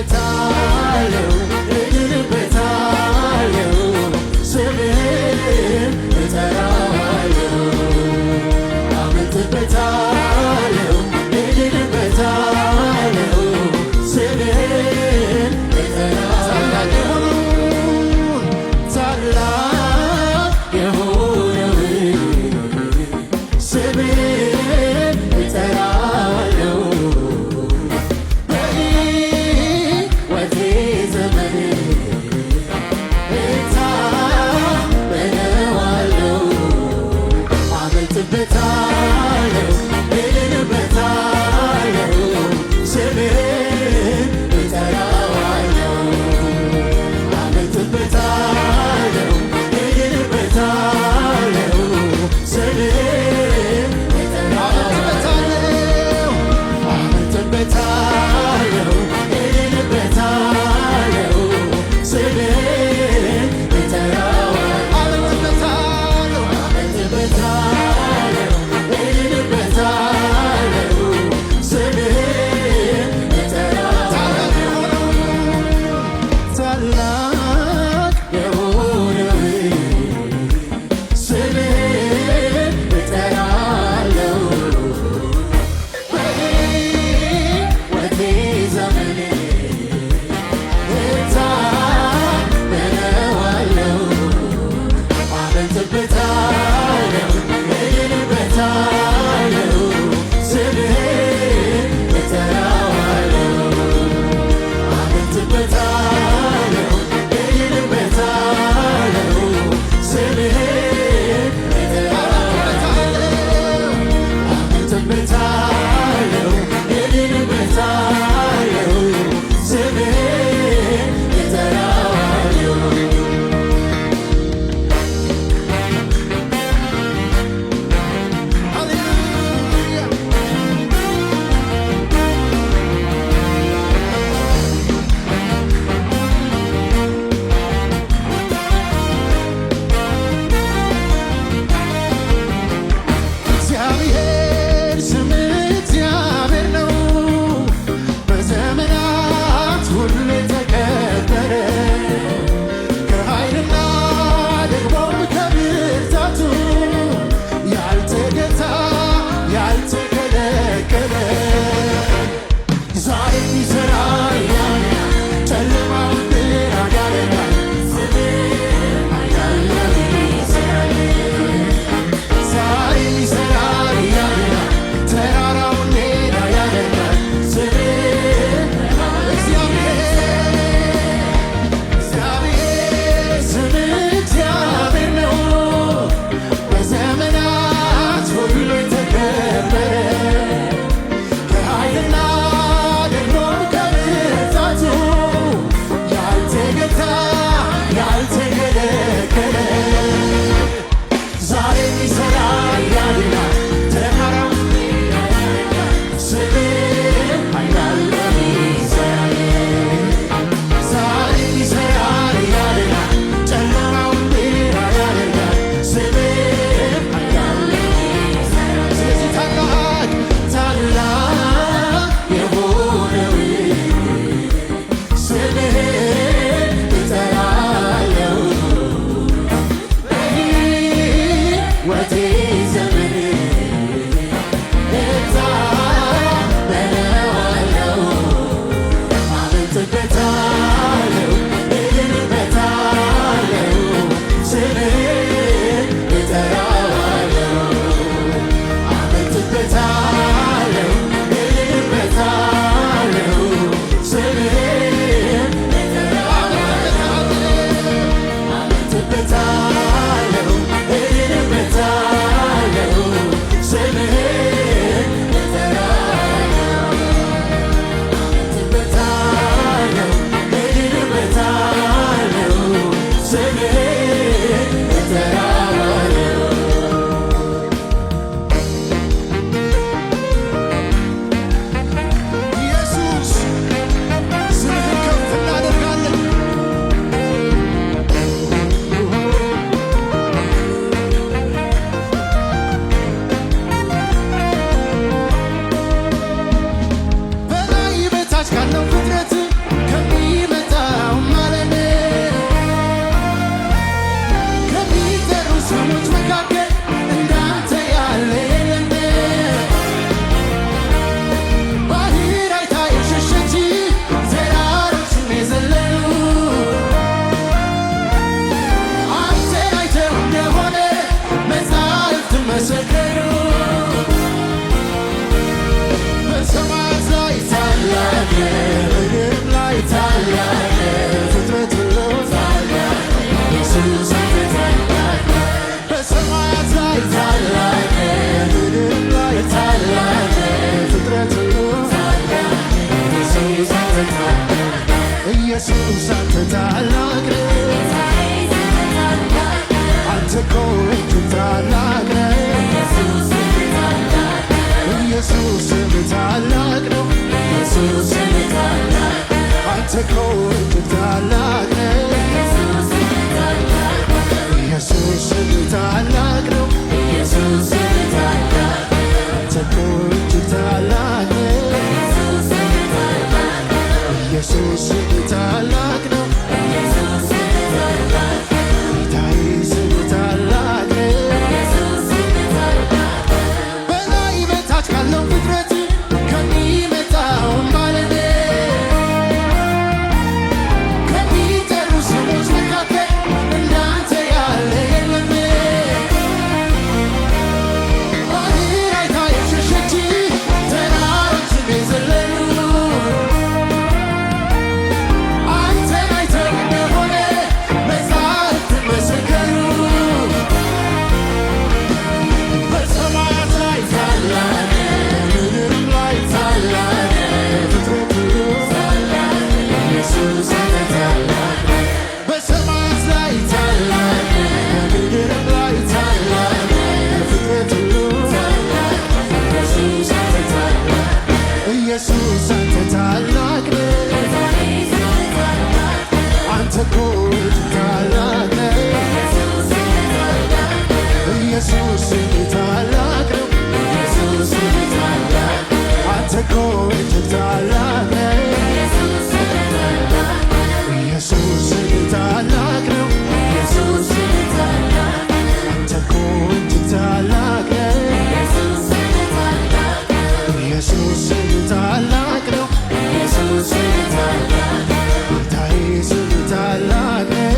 አመልጥበታለሁ እድንበታለሁ ስምህን እጠራዋለሁ አመልጥበታለሁ እድንበታለሁ ስምህን እጠራዋለሁ ታላቅ የሆነውን ስምህን እጠራዋለሁ በሕይወቴ ዘመን እታመነዋለሁ አመልጥበታለሁ እድንበታለሁ ስምህን እጠራዋለሁ አመልጥበታለሁ እድንበታለሁ ስምህን እጠራዋለሁ አመልጥበታለሁ እድንበታለሁ ስምህን እጠራዋለሁ አመልጥበታለሁ እድንበታለሁ ስምህን እጠራዋለሁ ታላቅ የሆነውን ስምህን እጠራዋለሁ በሕይወቴ ዘመን እታመነዋለሁ አመልጥበታለሁ እድንበታለሁ ስምህን እጠራዋለሁ አመልጥበታለሁ እድንበታለሁ ስምህን እጠራዋለሁ አመልጥበታለሁ እድንበታለሁ ስምህን እጠራዋለሁ እግዚአብሔር ስምህን አንተ እኮ እጅግ ታላቅ ነህ ኢየሱስ ታላቅ ነው ኢየሱስ ታላቅ አንተ እኮ እጅግ ታላቅ ነህ ኢየሱስ ታላቅ ነው ጌታዬ ስም ታላቅ ነው በላይ በታች ካለው ፍጥረት ከሚመጣው ማለኔ ከሚጠሩ ስሞች መካከል እንዳንተ ያለ የለም ባህር አይታ የሸሸች ተራሮችን የዘለሉ አንተን አይተው እንደሆነ መጻሕፍት መሰከሩ በሰማያት ላይ ታላቅ በምድርም ላይ ታላቅ ፍጥረት ሁሉ ኢየሱስ ታላቅ በሰማያት ላይ ታላቅ በምድርም ላይ ታላቅ ፍጥረት ሁሉ ኢየሱስ ታላቅ ኢየሱስ አንተ ታላቅ ነህ አንተ እኮ እጅግ ታላቅ ነህ ኢየሱስ ታላቅ ነው ኢየሱስ ታላቅ አንተ እኮ እጅግ ታላቅ ነህ ኢየሱስ ታላቅ ነው ኢየሱስ ታላቅ አንተ እኮ እጅግ ታላቅ ነህ ኢየሱስ ታላቅ ነው ኢየሱስ ታላቅ ጌታዬ ስም ታላቅ ነህ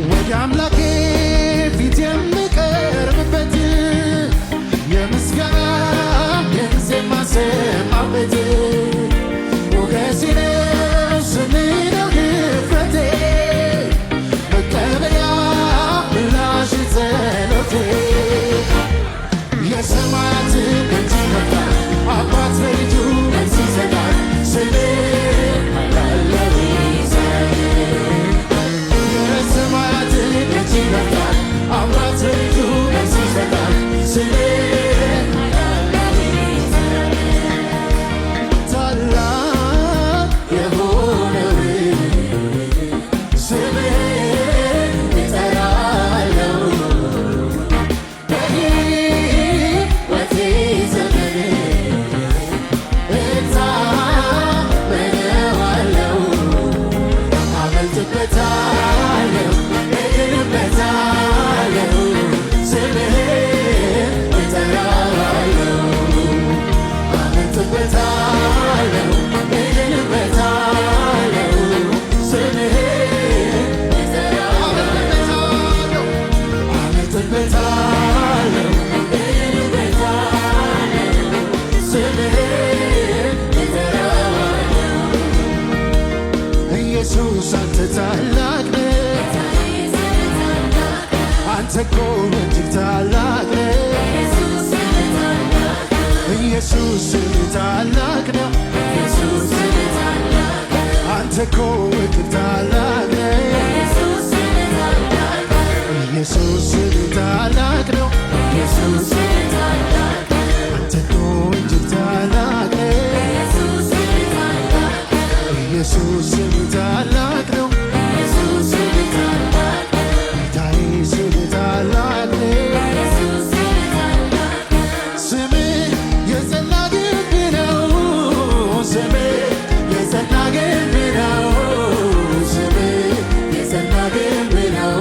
ወደ አምላኬ ፊት የምቀርብበት የምስጋና ድምፄ የማሰማበት ሞገሴ ነው ስምህ ነው ድፍረቴ መቀበያ ምላሽ ጸሎቴ የሰማያትን ደጅ ይከፍታል አባት በልጁ መልስ ይሰጣል ስምህ ኃያለው የሰማያትን ደጅ ይከፍታል አባት በልጁ መልስ ይሰጣል ስምህ ታላቅ የሆነውን ስምህን እጠራለሁ በሕይወቴ ዘመን እታመነዋለሁ አመልጥበታለሁ እድንበታለሁ ስምህን እጠራለሁ አመልጥበታለሁ እድንበታለሁ ስምህን እጠራለሁ አመልጥበታለሁ እድንበታለሁ ስምህን እጠራለሁ ኢየሱስ አንተ ታላቅ ነህ አንተ እኮ እጅግ ታላቅ ነህ ኢየሱስ ታላቅ ነው አንተ እኮ እጅግ ታላቅ ነህ ኢየሱስ ታላቅ ነው አንተ እኮ እጅግ ታላቅ ነህ ኢየሱስ ታላቅ ነው ጌታዬ ስም ታላቅ ነህ ስምህ የጸና ግንብ ነው ስምህ የጸና ግንብ ነው ስምህ የጸና ግንብ ነው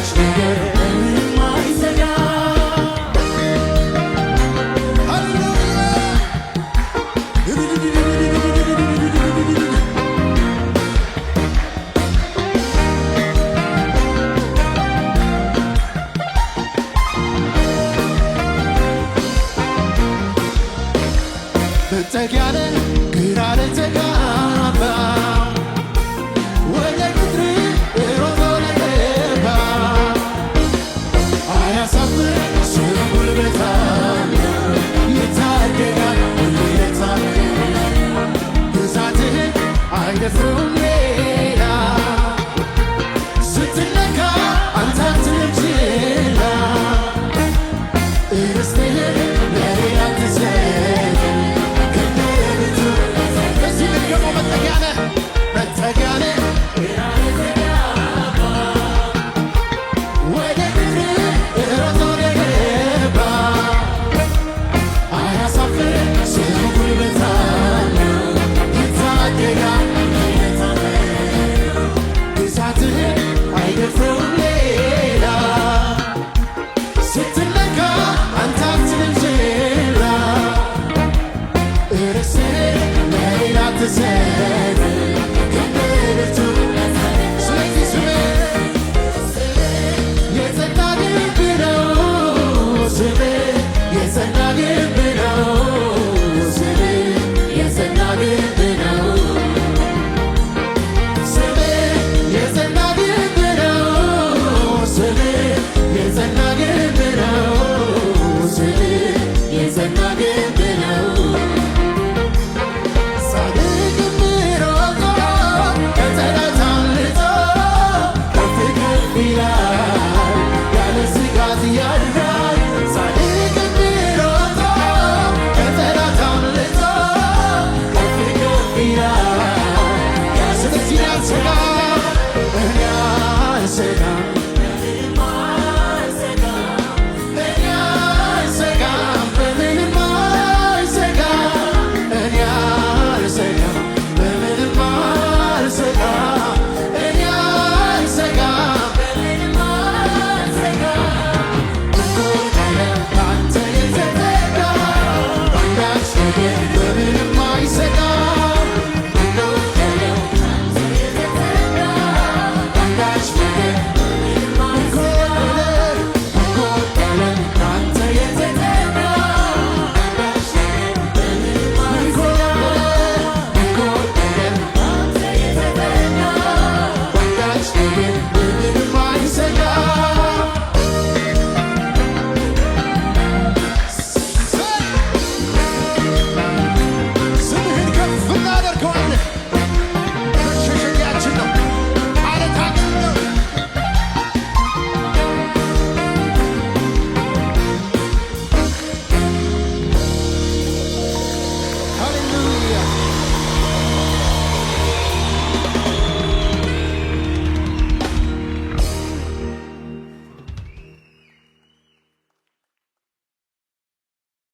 አንዳች ነገር የማይሰጋ መጠጊያ ነህ ግራ ለተጋባ ወደ ቅጥር ሮጦ ለገባ አያሳፍርም ስሙ ጉልበት አለው ይታደጋል ሁሉ የታመነ ግዛትህን አይደፍሩም ሌላ ስትነካ አንተ አትልም ችላ ርስትህን ለሌላ አትሰጥ መጠጊያ ነህ ወደ ቅጥር ሮጦ ለገባ አያሳፍርም ስሙ ጉልበት አለው ይታደጋል ግዛትህን አይደፍረውም ሌላ ስትነካ አንተ አትልም ችላ ርስትህን ለሌላ አትሰጥ ስለዚህ ስምህ የጸና ግንብ ነው ስምህ የጸና ግንብ ነው ስምህ የጸና ግንብ ነው ስምህ የጸና ግንብ ነው ስምህ የጸና ግንብ ነው ስምህ የጸና ግንብ ነው ጻድቅም ሮጦ ከጠላት አምልጦ ከፍ ከፍ ይላል ያለ ስጋት ያድራል ጻድቅም ሮጦ ከጠላት አምልጦ ከፍ ከፍ ይላል ስለዚህ አልሰጋም እኔ አልሰጋም